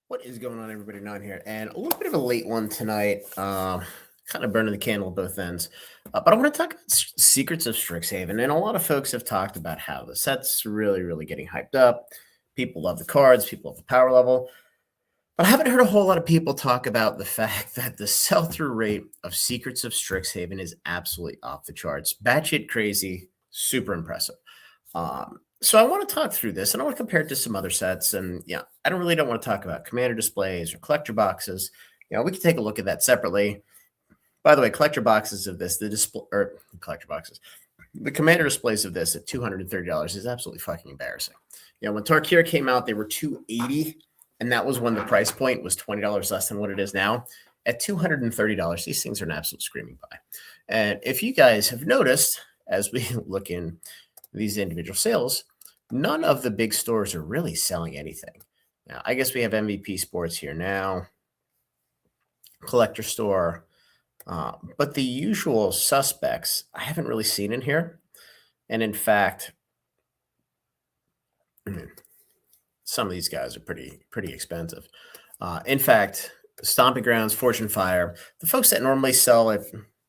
What is going on, everybody? Nine here, and a little bit of a late one tonight. Kind of burning the candle at both ends. But I want to talk about Secrets of Strixhaven, and a lot of folks have talked about how the set's really getting hyped up. People love the cards, people love the power level, but I haven't heard a whole lot of people talk about the fact that the sell-through rate of Secrets of Strixhaven is absolutely off the charts, batshit crazy, super impressive. So I want to talk through this, and I want to compare it to some other sets. And yeah, I don't want to talk about commander displays or collector boxes. We can take a look at that separately. By the way, collector boxes of this, the display or collector boxes, the commander displays of this at $230 is absolutely fucking embarrassing. When Tarkir came out, they were $280, and that was when the price point was $20 less than what it is now. At $230, these things are an absolute screaming buy. And if you guys have noticed, as we look in these individual sales, none of the big stores are really selling anything. Now, I guess we have MVP Sports here now, Collector Store, but the usual suspects I haven't really seen in here. And in fact, some of these guys are pretty expensive. In fact, Stomping Grounds, Fortune Fire, the folks that normally sell at,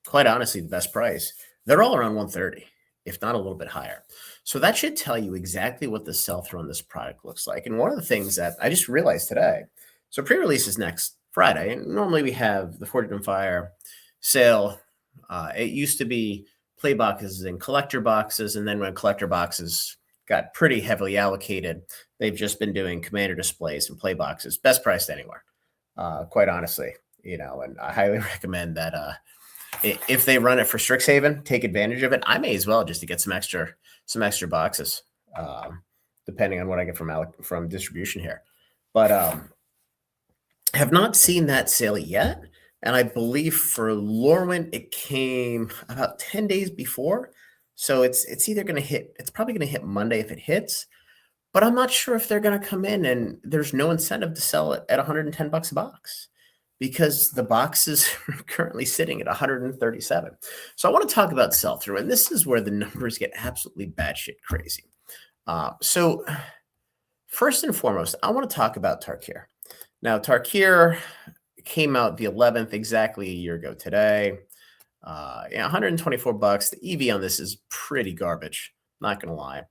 quite honestly, the best price, they're all around 130, if not a little bit higher. So that should tell you exactly what the sell-through on this product looks like. And one of the things that I just realized today, so pre-release is next Friday, and normally we have the Fortune Fire sale. It used to be play boxes and collector boxes, and then when collector boxes got pretty heavily allocated, they've just been doing commander displays and play boxes, best priced anywhere, quite honestly. And I highly recommend that if they run it for Strixhaven, take advantage of it. I may as well, just to get some extra boxes, depending on what I get from distribution here. But have not seen that sale yet. And I believe for Lorwyn, it came about 10 days before. So it's either going to hit, it's probably going to hit Monday if it hits, but I'm not sure if they're going to come in, and there's no incentive to sell it at $110 a box because the box is currently sitting at 137. So I want to talk about sell-through, and this is where the numbers get absolutely batshit crazy. So first and foremost, I want to talk about Tarkir. Now, Tarkir came out the 11th, exactly a year ago today. 124 bucks. The EV on this is pretty garbage, not going to lie.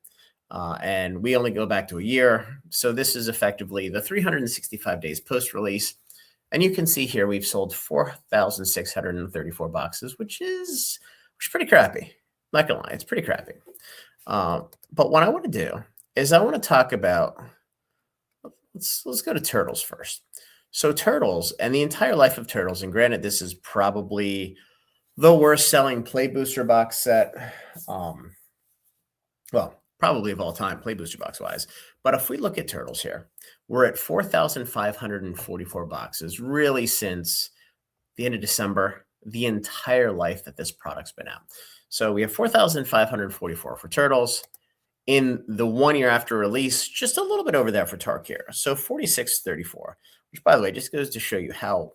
And we only go back to a year. So this is effectively the 365 days post-release. And you can see here we've sold 4,634 boxes, which is pretty crappy. Not going to lie, it's pretty crappy. But what I want to do is I want to talk about, let's go to Turtles first. So Turtles and the entire life of Turtles, and granted, this is probably the worst selling play booster box set, probably of all time, play booster box wise. But if we look at Turtles here, we're at 4,544 boxes, really since the end of December, the entire life that this product's been out. So we have 4,544 for Turtles. In the 1 year after release, just a little bit over there for Tarkir. So 4,634, which, by the way, just goes to show you how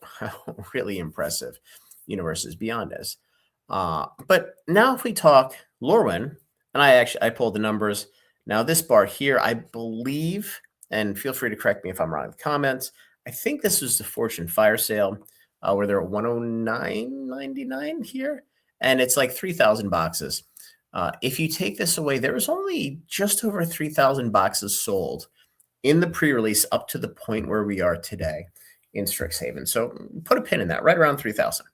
really impressive Universes Beyond is. But now if we talk Lorwyn, and I pulled the numbers. Now this bar here, I believe, and feel free to correct me if I'm wrong in the comments, I think this was the Fortune Fire sale where they're at $109.99 here, and it's like 3,000 boxes. If you take this away, there was only just over 3,000 boxes sold in the pre-release up to the point where we are today in Strixhaven. So put a pin in that, right around 3,000.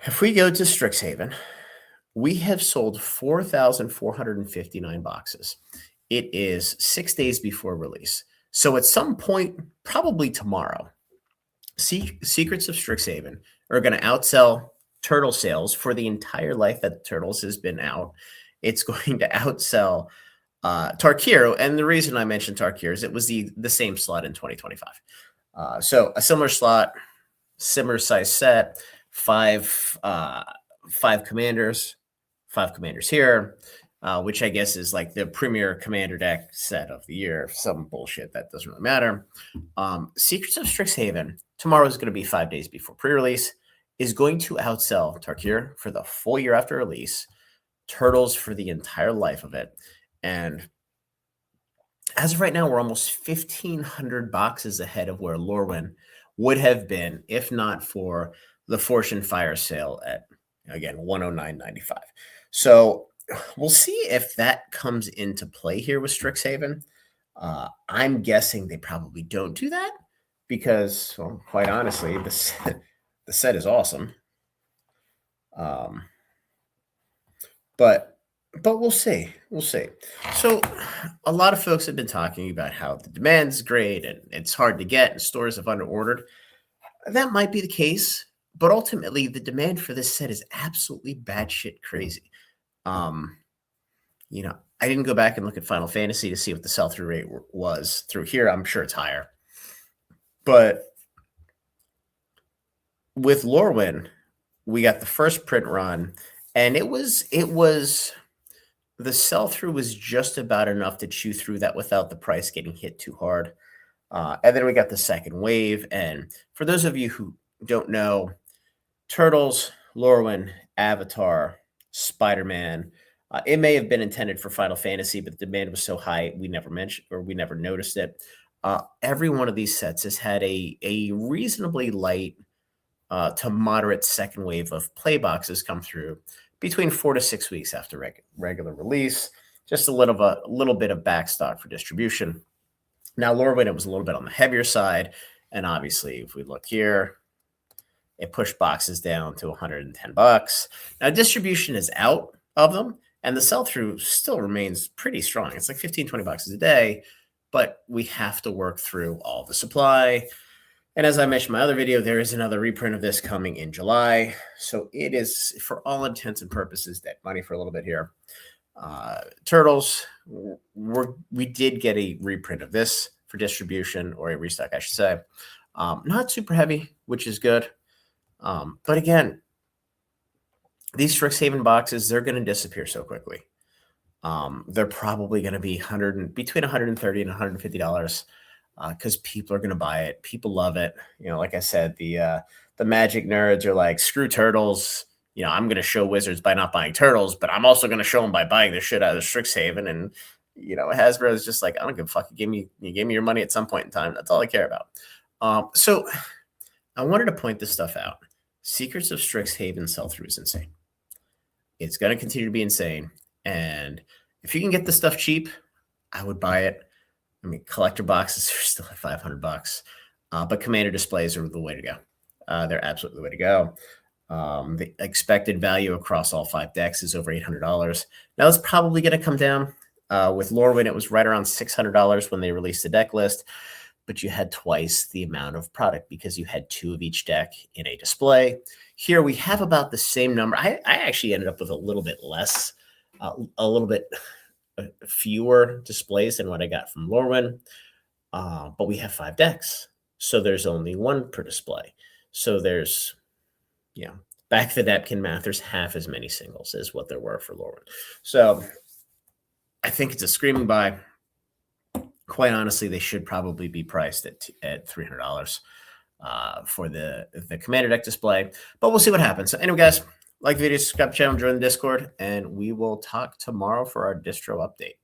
If we go to Strixhaven, we have sold 4,459 boxes. It is 6 days before release. So at some point, probably tomorrow, Secrets of Strixhaven are going to outsell Turtle sales for the entire life that Turtles has been out. It's going to outsell Tarkir. And the reason I mentioned Tarkir is it was the same slot in 2025. So a similar slot, similar size set, five commanders here, which I guess is like the premier commander deck set of the year. Some bullshit that doesn't really matter. Secrets of Strixhaven tomorrow is going to be 5 days before pre-release, is going to outsell Tarkir for the full year after release, Turtles for the entire life of it. And as of right now, we're almost 1,500 boxes ahead of where Lorwyn would have been if not for the Fortune Fire sale at, again, 109.95. So we'll see if that comes into play here with Strixhaven. I'm guessing they probably don't do that because, well, quite honestly, the set is awesome. Um, but we'll see. We'll see. So a lot of folks have been talking about how the demand's great and it's hard to get and stores have underordered. That might be the case, but ultimately the demand for this set is absolutely batshit crazy. Um, I didn't go back and look at Final Fantasy to see what the sell-through rate was through here. I'm sure it's higher. But with Lorwyn, we got the first print run, and it was the sell-through was just about enough to chew through that without the price getting hit too hard. And then we got the second wave. And for those of you who don't know, Turtles, Lorwyn, Avatar, Spider-Man. It may have been intended for Final Fantasy, but the demand was so high we never mentioned or we never noticed it. Every one of these sets has had a reasonably light to moderate second wave of play boxes come through between 4 to 6 weeks after regular release. Just a little bit of backstock for distribution. Now, Lorwyn, it was a little bit on the heavier side, and obviously, if we look here, it pushed boxes down to $110. Now, distribution is out of them, and the sell-through still remains pretty strong. It's like 15, 20 boxes a day, but we have to work through all the supply. And as I mentioned in my other video, there is another reprint of this coming in July. So it is, for all intents and purposes, dead money for a little bit here. Turtles, we did get a reprint of this for distribution, or a restock, I should say. Not super heavy, which is good. But again, these Strixhaven boxes, they're going to disappear so quickly. They're probably going to be between $130 and $150 because people are going to buy it. People love it. Like I said, the Magic nerds are like, screw Turtles. I'm going to show Wizards by not buying Turtles, but I'm also going to show them by buying the shit out of Strixhaven. And Hasbro is just like, I don't give a fuck. You gave me your money at some point in time. That's all I care about. So I wanted to point this stuff out. Secrets of Strixhaven sell-through is insane. It's going to continue to be insane. And if you can get this stuff cheap, I would buy it. I mean, collector boxes are still at $500, but Commander displays are the way to go. They're absolutely the way to go. The expected value across all 5 decks is over $800. Now, it's probably going to come down. With Lorwyn, it was right around $600 when they released the deck list, but you had twice the amount of product because you had 2 of each deck in a display. Here we have about the same number. I actually ended up with a little bit less, a little bit fewer displays than what I got from Lorwyn, but we have 5 decks, so there's only 1 per display. So there's, back to the napkin math, there's half as many singles as what there were for Lorwyn. So I think it's a screaming buy. Quite honestly, they should probably be priced at $300 for the Commander deck display, but we'll see what happens. So anyway, guys, like the video, subscribe to the channel, join the Discord, and we will talk tomorrow for our distro update.